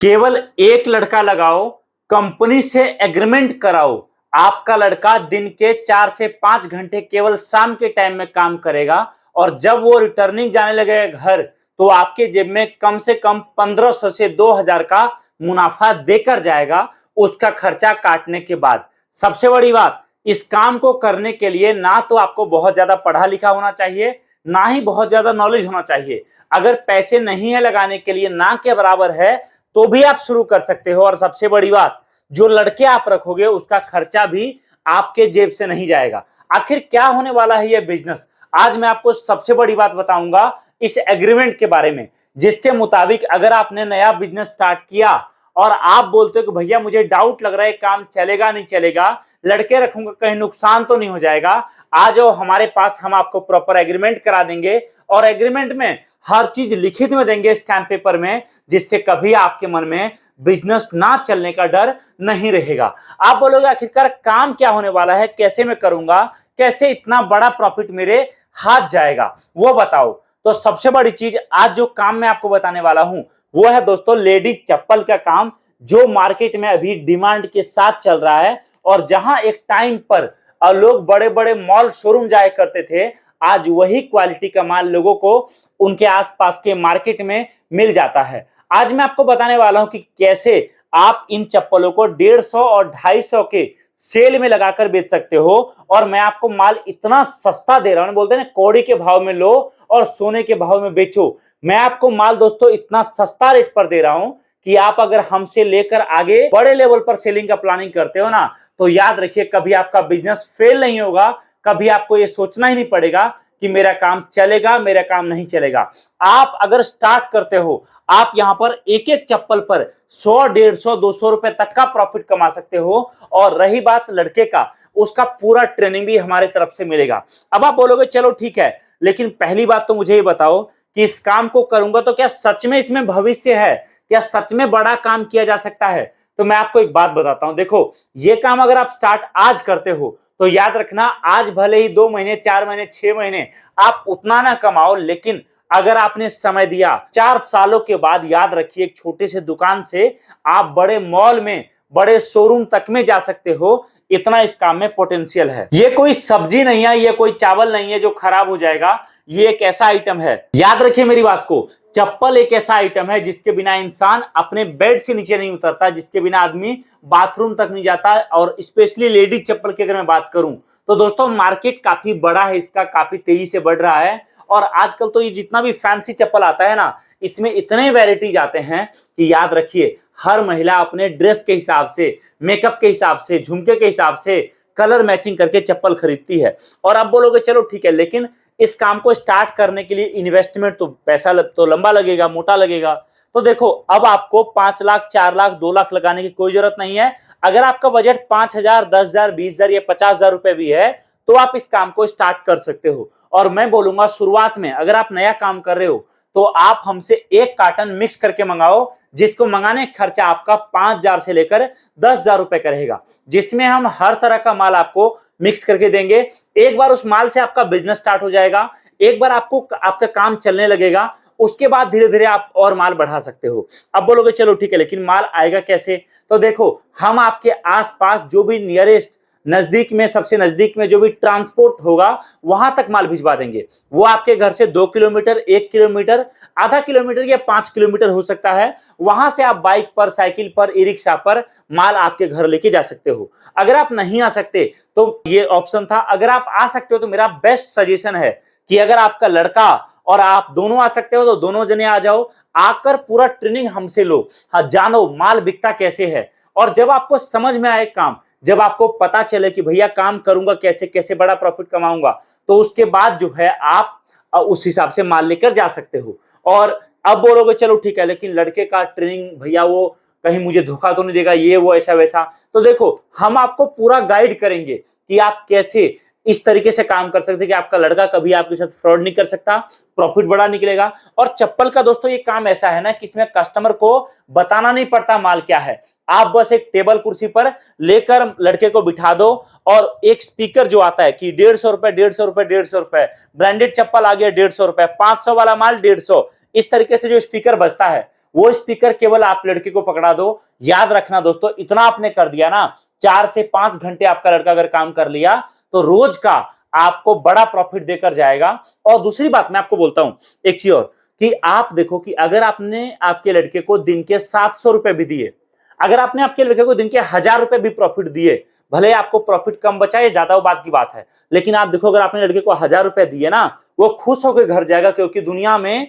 केवल एक लड़का लगाओ, कंपनी से एग्रीमेंट कराओ। आपका लड़का दिन के 4 से 5 घंटे केवल शाम के टाइम में काम करेगा और जब वो रिटर्निंग जाने लगेगा घर तो आपके जेब में कम से कम 1500 से 2000 का मुनाफा देकर जाएगा, उसका खर्चा काटने के बाद। सबसे बड़ी बात, इस काम को करने के लिए ना तो आपको बहुत ज्यादा पढ़ा लिखा होना चाहिए, ना ही बहुत ज्यादा नॉलेज होना चाहिए। अगर पैसे नहीं है लगाने के लिए, ना के बराबर है, तो भी आप शुरू कर सकते हो। और सबसे बड़ी बात, जो लड़के आप रखोगे उसका खर्चा भी आपके जेब से नहीं जाएगा। आखिर क्या होने वाला है यह बिजनेस, आज मैं आपको सबसे बड़ी बात बताऊंगा इस एग्रीमेंट के बारे में, जिसके मुताबिक अगर आपने नया बिजनेस स्टार्ट किया और आप बोलते हो कि भैया मुझे डाउट लग रहा है काम चलेगा नहीं चलेगा, लड़के रखूंगा कहीं नुकसान तो नहीं हो जाएगा, आ जाओ हमारे पास, हम आपको प्रॉपर एग्रीमेंट करा देंगे और एग्रीमेंट में हर चीज लिखित में देंगे स्टैम्प पेपर में, जिससे कभी आपके मन में बिजनेस ना चलने का डर नहीं रहेगा। आप बोलोगे आखिरकार काम क्या होने वाला है, कैसे मैं करूंगा, कैसे इतना बड़ा प्रॉफिट मेरे हाथ जाएगा, वो बताओ। तो सबसे बड़ी चीज आज जो काम मैं आपको बताने वाला हूं वो है दोस्तों लेडीज चप्पल का काम, जो मार्केट में अभी डिमांड के साथ चल रहा है। और जहां एक टाइम पर लोग बड़े बड़े मॉल शोरूम जाया करते थे, आज वही क्वालिटी का माल लोगों को उनके आसपास के मार्केट में मिल जाता है। आज मैं आपको बताने वाला हूं कि कैसे आप इन चप्पलों को 150 और 250 के सेल में लगाकर बेच सकते हो। और मैं आपको माल इतना सस्ता दे रहा हूं, बोलते हैं कौड़ी के भाव में लो और सोने के भाव में बेचो। मैं आपको माल दोस्तों इतना सस्ता रेट पर दे रहा हूं कि आप अगर हमसे लेकर आगे बड़े लेवल पर सेलिंग का प्लानिंग करते हो ना, तो याद रखिए कभी आपका बिजनेस फेल नहीं होगा, कभी आपको ये सोचना ही नहीं पड़ेगा कि मेरा काम चलेगा मेरा काम नहीं चलेगा। आप अगर स्टार्ट करते हो, आप यहां पर एक एक चप्पल पर 100, 150, 200 रुपए तक का प्रॉफिट कमा सकते हो। और रही बात लड़के का, उसका पूरा ट्रेनिंग भी हमारे तरफ से मिलेगा। अब आप बोलोगे चलो ठीक है, लेकिन पहली बात तो मुझे ये बताओ कि इस काम को करूंगा तो क्या सच में इसमें भविष्य है, क्या सच में बड़ा काम किया जा सकता है? तो मैं आपको एक बात बताता हूं, देखो ये काम अगर आप स्टार्ट आज करते हो तो याद रखना, आज भले ही 2 महीने 4 महीने 6 महीने आप उतना ना कमाओ, लेकिन अगर आपने समय दिया 4 सालों के बाद, याद रखिए एक छोटे से दुकान से आप बड़े मॉल में, बड़े शोरूम तक में जा सकते हो। इतना इस काम में पोटेंशियल है। ये कोई सब्जी नहीं है, ये कोई चावल नहीं है जो खराब हो जाएगा। ये एक ऐसा आइटम है, याद रखिए मेरी बात को, चप्पल एक ऐसा आइटम है जिसके बिना इंसान अपने बेड से नीचे नहीं उतरता, जिसके बिना आदमी बाथरूम तक नहीं जाता। और स्पेशली लेडीज चप्पल की अगर मैं बात करूं तो दोस्तों मार्केट काफी बड़ा है, इसका काफी तेजी से बढ़ रहा है। और आजकल तो ये जितना भी फैंसी चप्पल आता है ना, इसमें इतने वैरायटीज आते हैं कि याद रखिए हर महिला अपने ड्रेस के हिसाब से, मेकअप के हिसाब से, झुमके के हिसाब से कलर मैचिंग करके चप्पल खरीदती है। और अब बोलोगे चलो ठीक है, लेकिन इस काम को स्टार्ट करने के लिए इन्वेस्टमेंट तो पैसा तो लंबा लगेगा, मोटा लगेगा। तो देखो अब आपको 5 लाख 4 लाख 2 लाख लगाने की कोई जरूरत नहीं है। अगर आपका बजट 5000 10,000 20,000 या 50,000 रुपए भी है तो आप इस काम को स्टार्ट कर सकते हो। और मैं बोलूंगा शुरुआत में अगर आप नया काम कर रहे हो तो आप हमसे 1 कार्टन मिक्स करके मंगाओ, जिसको मंगाने का खर्चा आपका 5,000 से लेकर 10,000 रुपए का रहेगा, जिसमें हम हर तरह का माल आपको मिक्स करके देंगे। एक बार उस माल से आपका बिजनेस स्टार्ट हो जाएगा, एक बार आपको आपका काम चलने लगेगा, उसके बाद धीरे धीरे आप और माल बढ़ा सकते हो। अब बोलोगे चलो ठीक है, लेकिन माल आएगा कैसे? तो देखो हम आपके आसपास जो भी नियरेस्ट, नजदीक में, सबसे नजदीक में जो भी ट्रांसपोर्ट होगा वहां तक माल भिजवा देंगे। वो आपके घर से 2 किलोमीटर, 1 किलोमीटर, आधा किलोमीटर या 5 किलोमीटर हो सकता है, वहां से आप बाइक पर, साइकिल पर, ई रिक्शा पर माल आपके घर लेके जा सकते हो। अगर आप नहीं आ सकते तो ये ऑप्शन था, अगर आप आ सकते हो तो मेरा बेस्ट सजेशन है कि अगर आपका लड़का और आप दोनों आ सकते हो तो दोनों जने आ जाओ, आकर पूरा ट्रेनिंग हमसे लो। हाँ, जानो माल बिकता कैसे है। और जब आपको समझ में आए काम, जब आपको पता चले कि भैया काम करूंगा कैसे, कैसे बड़ा प्रॉफिट कमाऊंगा, तो उसके बाद जो है आप उस हिसाब से माल लेकर जा सकते हो। और अब बोलोगे चलो ठीक है, लेकिन लड़के का ट्रेनिंग भैया वो कहीं मुझे धोखा तो नहीं देगा, ये वो ऐसा वैसा। तो देखो हम आपको पूरा गाइड करेंगे कि आप कैसे इस तरीके से काम कर सकते हैं कि आपका लड़का कभी आपके साथ फ्रॉड नहीं कर सकता, प्रॉफिट बड़ा निकलेगा। और चप्पल का दोस्तों ये काम ऐसा है ना कि इसमें कस्टमर को बताना नहीं पड़ता माल क्या है, आप बस एक टेबल कुर्सी पर लेकर लड़के को बिठा दो और एक स्पीकर जो आता है कि 150 रुपए 150 रुपए 150 रुपए, ब्रांडेड चप्पल आ गया 150 रुपए, 500 वाला माल 150, इस तरीके से जो स्पीकर बजता है वो स्पीकर केवल आप लड़के को पकड़ा दो। याद रखना दोस्तों, इतना आपने कर दिया ना, 4 से 5 घंटे आपका लड़का अगर काम कर लिया तो रोज का आपको बड़ा प्रॉफिट देकर जाएगा। और दूसरी बात मैं आपको बोलता हूं एक चीज और, कि आप देखो कि अगर आपने आपके लड़के को दिन के 700 रुपए भी दिए, अगर आपने आपके लड़के को दिन के 1000 रुपए भी प्रॉफिट दिए, भले आपको प्रॉफिट कम बचा या ज्यादा वो बात की बात है, लेकिन आप देखो अगर आपने लड़के को 1000 रुपए दिए ना, वो खुश होकर घर जाएगा। क्योंकि दुनिया में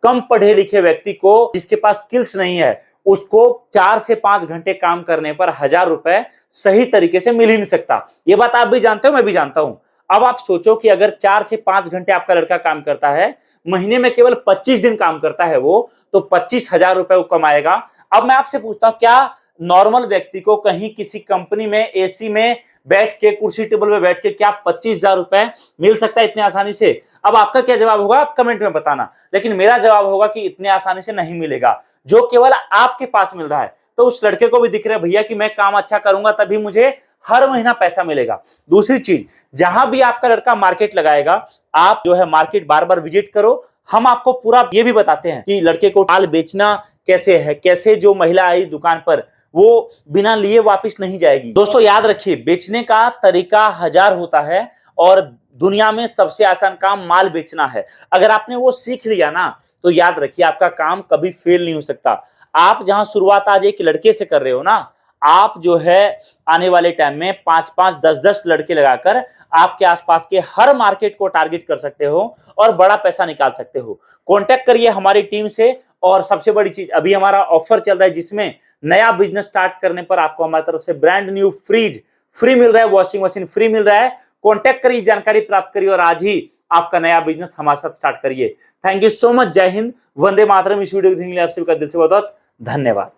कम पढ़े लिखे व्यक्ति को, जिसके पास स्किल्स नहीं है, उसको 4 से 5 घंटे काम करने पर 1000 रुपए सही तरीके से मिल ही नहीं सकता। ये बात आप भी जानते हो, मैं भी जानता हूं। अब आप सोचो कि अगर 4 से 5 घंटे आपका लड़का काम करता है, महीने में केवल 25 दिन काम करता है वो, तो 25,000 रुपए वो कमाएगा। अब मैं आपसे पूछता हूं, क्या नॉर्मल व्यक्ति को कहीं किसी कंपनी में एसी में बैठ के, कुर्सी टेबल में बैठ के क्या 25,000 रुपए मिल सकता है इतने आसानी से? अब आपका क्या जवाब होगा आप कमेंट में बताना, लेकिन मेरा जवाब होगा कि इतने आसानी से नहीं मिलेगा, जो केवल आपके पास मिल रहा है। तो उस लड़के को भी दिख रहा है भैया कि मैं काम अच्छा करूंगा तभी मुझे हर महीना पैसा मिलेगा। दूसरी चीज, जहां भी आपका लड़का मार्केट लगाएगा, आप जो है मार्केट बार बार विजिट करो। हम आपको पूरा ये भी बताते हैं कि लड़के को माल बेचना कैसे है, कैसे जो महिला आई दुकान पर वो बिना लिए वापस नहीं जाएगी। दोस्तों याद रखिए, बेचने का तरीका 1000 होता है और दुनिया में सबसे आसान काम माल बेचना है। अगर आपने वो सीख लिया ना, तो याद रखिए आपका काम कभी फेल नहीं हो सकता। आप जहां शुरुआत आज एक लड़के से कर रहे हो ना, आप जो है आने वाले टाइम में 5-5, 10-10 लड़के लगाकर आपके आसपास के हर मार्केट को टारगेट कर सकते हो और बड़ा पैसा निकाल सकते हो। कांटेक्ट करिए हमारी टीम से। और सबसे बड़ी चीज, अभी हमारा ऑफर चल रहा है जिसमें नया बिजनेस स्टार्ट करने पर आपको हमारी तरफ से ब्रांड न्यू फ्रिज फ्री मिल रहा है, वॉशिंग मशीन फ्री मिल रहा है। कांटेक्ट करिए, जानकारी प्राप्त करिए और आज ही आपका नया बिजनेस हमारे साथ स्टार्ट करिए। Thank you so much. जय हिंद, वंदे मातरम। इस वीडियो को देखने के लिए आप सभी का दिल से बहुत बहुत धन्यवाद।